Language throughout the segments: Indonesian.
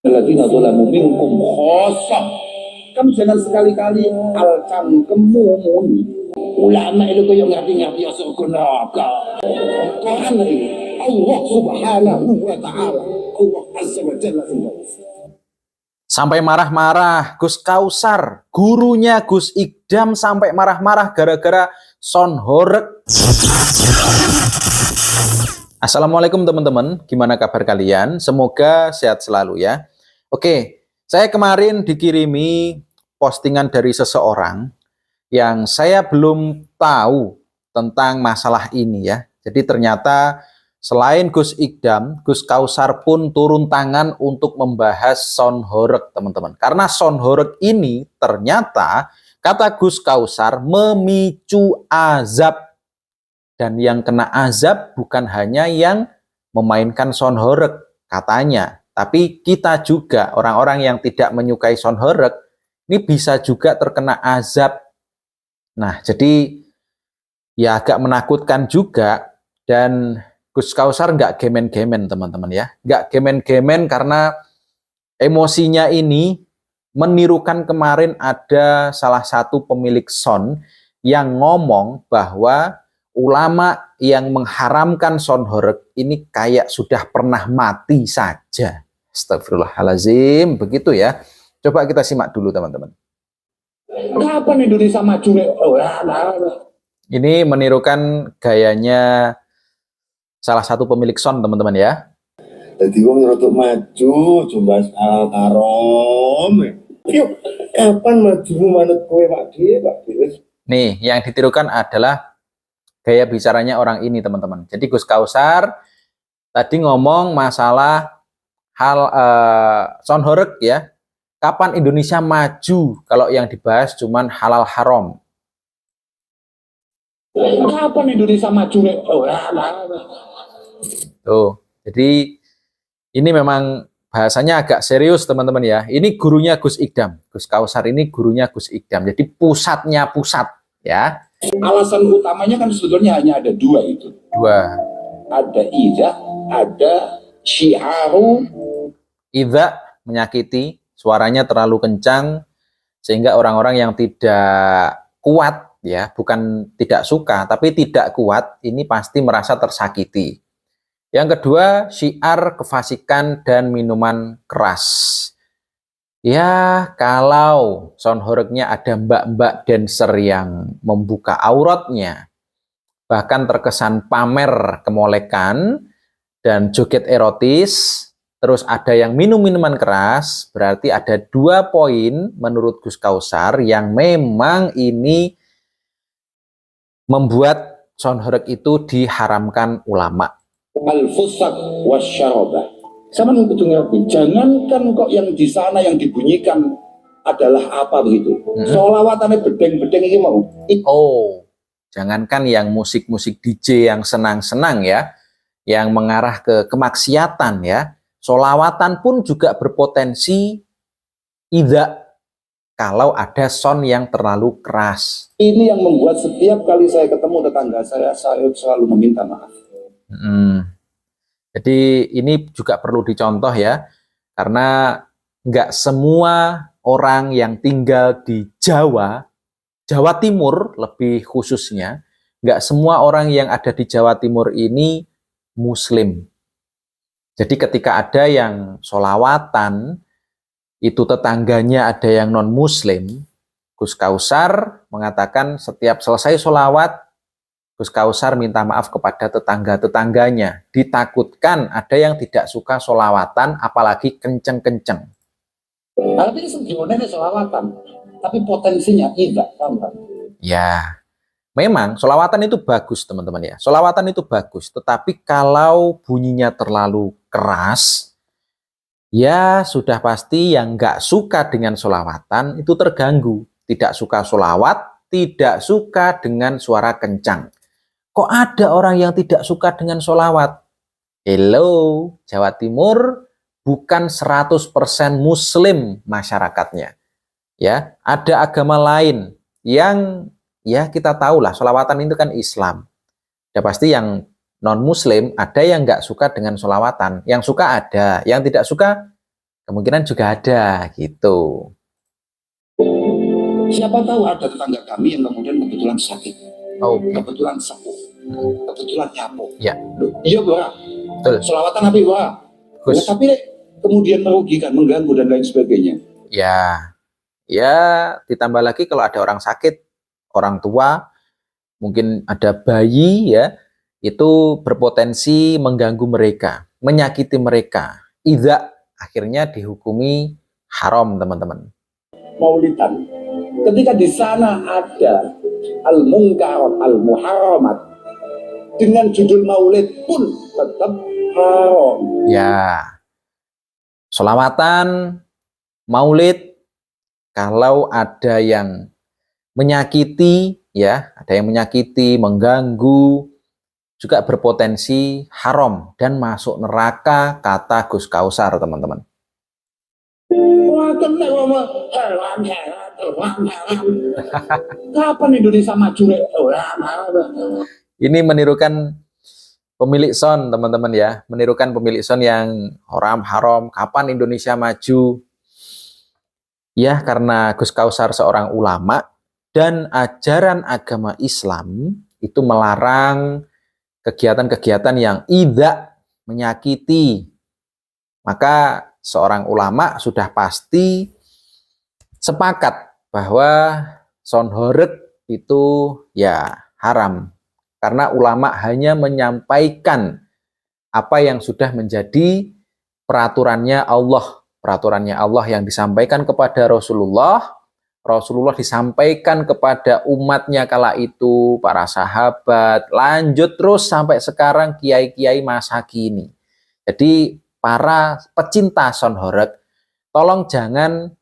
Alladzina dzalamu minkum khossah. Kamu jangan sekali-kali alcan kemumuni. Ulama itu kayak ngerti-ngerti ya surga neraka. Quran itu Allah Subhanahu wa taala, Allah Azza wa Jalla. Sampai marah-marah Gus Kausar, gurunya Gus Ikdam sampai marah-marah gara-gara son horeg. Assalamualaikum teman-teman, gimana kabar kalian? Semoga sehat selalu ya. Oke, saya kemarin dikirimi postingan dari seseorang yang saya belum tahu tentang masalah ini ya. Jadi ternyata selain Gus Ikdam, Gus Kausar pun turun tangan untuk membahas son horeg teman-teman. Karena son horeg ini ternyata kata Gus Kausar memicu azab. Dan yang kena azab bukan hanya yang memainkan son horeg katanya. Tapi kita juga, orang-orang yang tidak menyukai son horeg, ini bisa juga terkena azab. Nah, jadi ya agak menakutkan juga. Dan Gus Kausar nggak gemen-gemen teman-teman ya. Nggak gemen-gemen karena emosinya ini menirukan kemarin ada salah satu pemilik son yang ngomong bahwa ulama yang mengharamkan son horeg ini kayak sudah pernah mati saja. Astagfirullahaladzim, begitu ya. Coba kita simak dulu teman-teman. Kapan Indonesia maju? Ini menirukan gayanya salah satu pemilik son teman-teman ya. Jadi wong untuk maju jumlah al-karom. Yuk, kapan maju manut kowe Pak Dhewe, Pak Dhewe? Nih, yang ditirukan adalah gaya bicaranya orang ini teman-teman. Jadi Gus Kausar tadi ngomong masalah hal son horeg ya. Kapan Indonesia maju kalau yang dibahas cuman halal haram. Kapan Indonesia maju? Tuh, jadi ini memang bahasanya agak serius teman-teman ya. Ini gurunya Gus Ikdam. Gus Kausar ini gurunya Gus Ikdam. Jadi pusatnya pusat ya. Alasan utamanya kan sebetulnya hanya ada dua itu. Dua. Ada idza, ada syiaru. Idza menyakiti, suaranya terlalu kencang sehingga orang-orang yang tidak kuat ya, bukan tidak suka tapi tidak kuat ini pasti merasa tersakiti. Yang kedua, syiar kefasikan dan minuman keras. Ya, kalau son horegnya ada mbak-mbak dancer yang membuka auratnya, bahkan terkesan pamer kemolekan dan joget erotis, terus ada yang minum minuman keras, berarti ada 2 poin menurut Gus Kausar yang memang ini membuat son horeg itu diharamkan ulama. Al-fusak wasyarabah. Sama kudu ngerti, jangankan kok yang di sana yang dibunyikan adalah apa begitu. Sholawatane bedeng-bedeng ini mau. Oh, jangankan yang musik-musik DJ yang senang-senang ya, yang mengarah ke kemaksiatan ya. Sholawatan pun juga berpotensi idza kalau ada son yang terlalu keras. Ini yang membuat setiap kali saya ketemu tetangga saya selalu meminta maaf. Jadi ini juga perlu dicontoh ya, karena nggak semua orang yang tinggal di Jawa, Jawa Timur lebih khususnya, nggak semua orang yang ada di Jawa Timur ini Muslim. Jadi ketika ada yang sholawatan, itu tetangganya ada yang non-Muslim, Gus Kausar mengatakan setiap selesai sholawat, Gus Kausar minta maaf kepada tetangga-tetangganya. Ditakutkan ada yang tidak suka sholawatan, apalagi kenceng-kenceng. Artinya sebenarnya sholawatan, tapi potensinya tidak sama. Ya, memang sholawatan itu bagus teman-teman ya. Sholawatan itu bagus, tetapi kalau bunyinya terlalu keras, ya sudah pasti yang nggak suka dengan sholawatan itu terganggu. Tidak suka sholawat, tidak suka dengan suara kencang. Kok ada orang yang tidak suka dengan sholawat? Hello, Jawa Timur bukan 100% Muslim masyarakatnya. Ya, ada agama lain yang ya kita tahu lah, sholawatan itu kan Islam. Ya pasti yang non-Muslim ada yang nggak suka dengan sholawatan. Yang suka ada, yang tidak suka Kemungkinan juga ada gitu. Siapa tahu ada tetangga kami yang kemudian kebetulan sakit, Oke. kebetulan sepuh, kebetulan nyapu. Ya, Loh, iya Bora, betul. selawatan apa Bora? Gus. Ya, tapi kemudian merugikan, mengganggu dan lain sebagainya. Ya, ditambah lagi kalau ada orang sakit, orang tua, mungkin ada bayi ya, itu berpotensi mengganggu mereka, menyakiti mereka. Idza akhirnya dihukumi haram, teman-teman. Maulidan, ketika di sana ada al-munkarat, al-muharramat, dengan judul maulid pun tetap haram. Ya, sholawatan, maulid, kalau ada yang menyakiti, ya, ada yang menyakiti, mengganggu, juga berpotensi haram dan masuk neraka, kata Gus Kausar, teman-teman. Wah, kena ngomong haram. Kapan Indonesia maju? Ini menirukan pemilik sound, teman-teman ya, menirukan pemilik sound yang haram, kapan Indonesia maju? Ya, karena Gus Kausar seorang ulama dan ajaran agama Islam itu melarang kegiatan-kegiatan yang tidak menyakiti. Maka seorang ulama sudah pasti sepakat bahwa sound horeg itu ya haram. Karena ulama hanya menyampaikan apa yang sudah menjadi peraturannya Allah yang disampaikan kepada Rasulullah disampaikan kepada umatnya kala itu, para sahabat, lanjut terus sampai sekarang kiai-kiai masa kini. Jadi para pecinta sound horeg, tolong jangan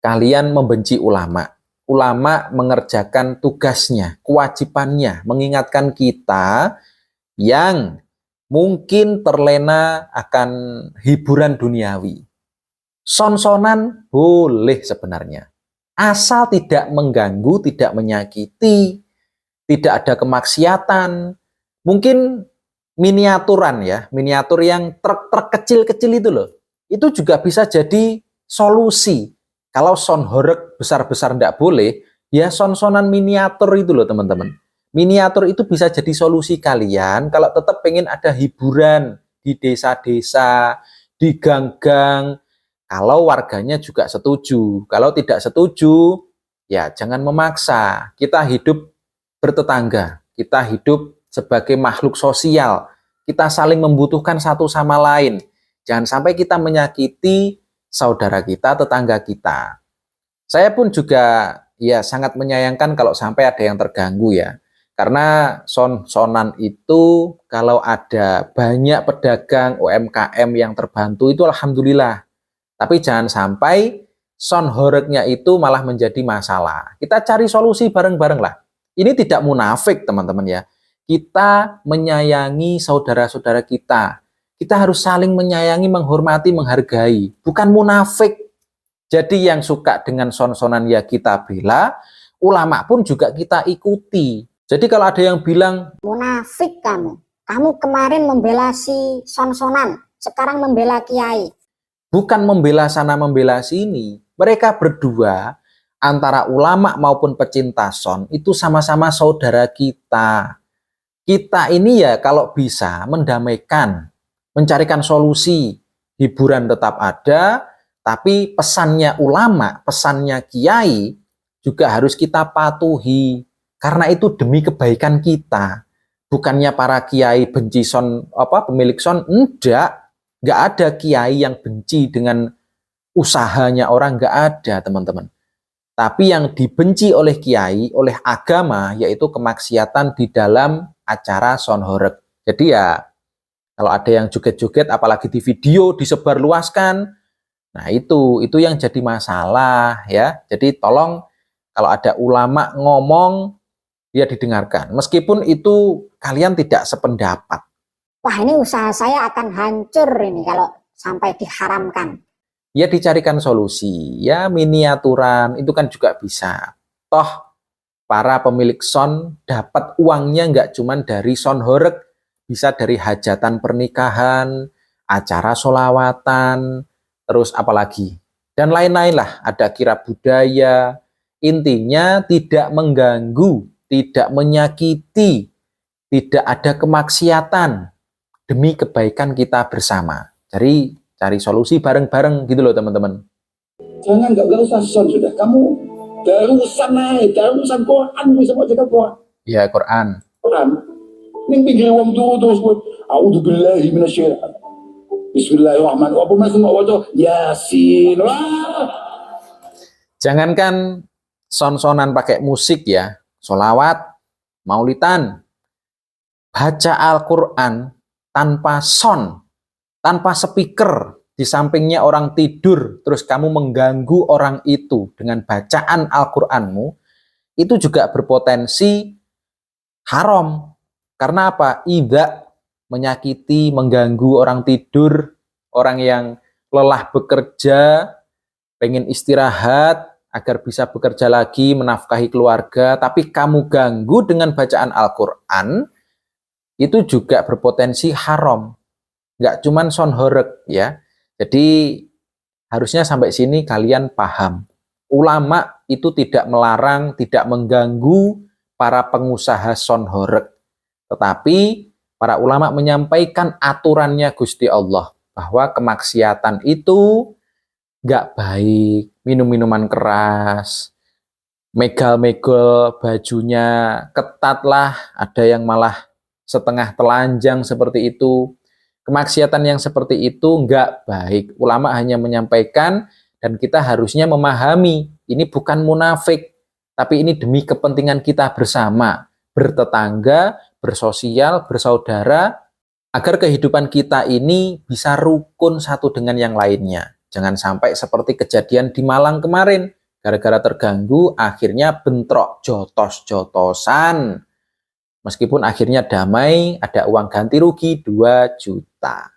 kalian membenci ulama. Ulama mengerjakan tugasnya, kewajibannya, mengingatkan kita yang mungkin terlena akan hiburan duniawi. Son-sonan boleh sebenarnya. Asal tidak mengganggu, tidak menyakiti, tidak ada kemaksiatan. Mungkin miniaturan ya, miniatur yang truk-truk kecil-kecil itu loh. Itu juga bisa jadi solusi. Kalau sound horeg besar-besar tidak boleh, ya son-sonan miniatur itu loh teman-teman. Miniatur itu bisa jadi solusi kalian kalau tetap pengen ada hiburan di desa-desa, di gang-gang, kalau warganya juga setuju. Kalau tidak setuju, ya jangan memaksa. Kita hidup bertetangga, kita hidup sebagai makhluk sosial, kita saling membutuhkan satu sama lain. Jangan sampai kita menyakiti saudara kita, tetangga kita. Saya pun juga ya sangat menyayangkan kalau sampai ada yang terganggu ya. Karena sonan itu kalau ada banyak pedagang UMKM yang terbantu itu alhamdulillah. Tapi jangan sampai sound horegnya itu malah menjadi masalah. Kita cari solusi bareng-bareng lah. Ini tidak munafik teman-teman ya. Kita menyayangi saudara-saudara kita. Kita harus saling menyayangi, menghormati, menghargai. Bukan munafik. Jadi yang suka dengan son-sonan ya kita bela, ulama pun juga kita ikuti. Jadi kalau ada yang bilang, munafik kamu kemarin membela si son-sonan, sekarang membela kiai. bukan membela sana membela sini. Mereka berdua antara ulama maupun pecinta son itu sama-sama saudara kita. Kita ini ya kalau bisa mendamaikan, mencarikan solusi, hiburan tetap ada, tapi pesannya ulama, pesannya kiai juga harus kita patuhi. Karena itu demi kebaikan kita. Bukannya para kiai benci son, pemilik son, enggak ada kiai yang benci dengan usahanya orang, enggak ada teman-teman. Tapi yang dibenci oleh kiai, oleh agama, yaitu kemaksiatan di dalam acara sound horeg. Jadi ya, kalau ada yang joget-joget, apalagi di video, disebarluaskan, nah itu yang jadi masalah ya. Jadi tolong kalau ada ulama ngomong, dia didengarkan. Meskipun itu kalian tidak sependapat. Wah, ini usaha saya akan hancur ini kalau sampai diharamkan. Ya dicarikan solusi, ya miniaturan itu kan juga bisa. Toh para pemilik sound dapat uangnya nggak cuma dari sound horeg, bisa dari hajatan pernikahan, acara sholawatan, terus apalagi, dan lain-lain lah, ada kira budaya. Intinya tidak mengganggu, tidak menyakiti, tidak ada kemaksiatan demi kebaikan kita bersama. Jadi cari solusi bareng-bareng gitu loh teman-teman. Jangan, nggak usah son sudah. Kamu darusan naik, darusan Quran, bisa mau jaga Quran. Ya Quran. Quran. Ning pinggir wong turu terus buat. A'udzubillahi minasyaitan. Bismillahirrahmanirrahim. Apa masih mau waca Yasin? Wah. Jangankan son-sonan pakai musik ya, sholawat, maulidan, baca Al-Quran tanpa son, tanpa speaker, di sampingnya orang tidur, terus kamu mengganggu orang itu dengan bacaan Al-Quranmu, itu juga berpotensi haram. Karena apa? Idza, menyakiti, mengganggu orang tidur, orang yang lelah bekerja, pengen istirahat, agar bisa bekerja lagi, menafkahi keluarga, tapi kamu ganggu dengan bacaan Al-Quran, itu juga berpotensi haram. Nggak cuman son horeg ya. Jadi harusnya sampai sini kalian paham. Ulama itu tidak melarang, tidak mengganggu para pengusaha son horeg. Tetapi para ulama menyampaikan aturannya Gusti Allah, bahwa kemaksiatan itu nggak baik. Minum-minuman keras, megal-megal bajunya ketat lah, ada yang malah setengah telanjang seperti itu. Kemaksiatan yang seperti itu nggak baik. Ulama hanya menyampaikan dan kita harusnya memahami, ini bukan munafik, tapi ini demi kepentingan kita bersama, bertetangga, bersosial, bersaudara, agar kehidupan kita ini bisa rukun satu dengan yang lainnya. Jangan sampai seperti kejadian di Malang kemarin, gara-gara terganggu akhirnya bentrok jotos-jotosan. Meskipun akhirnya damai, ada uang ganti rugi 2 juta.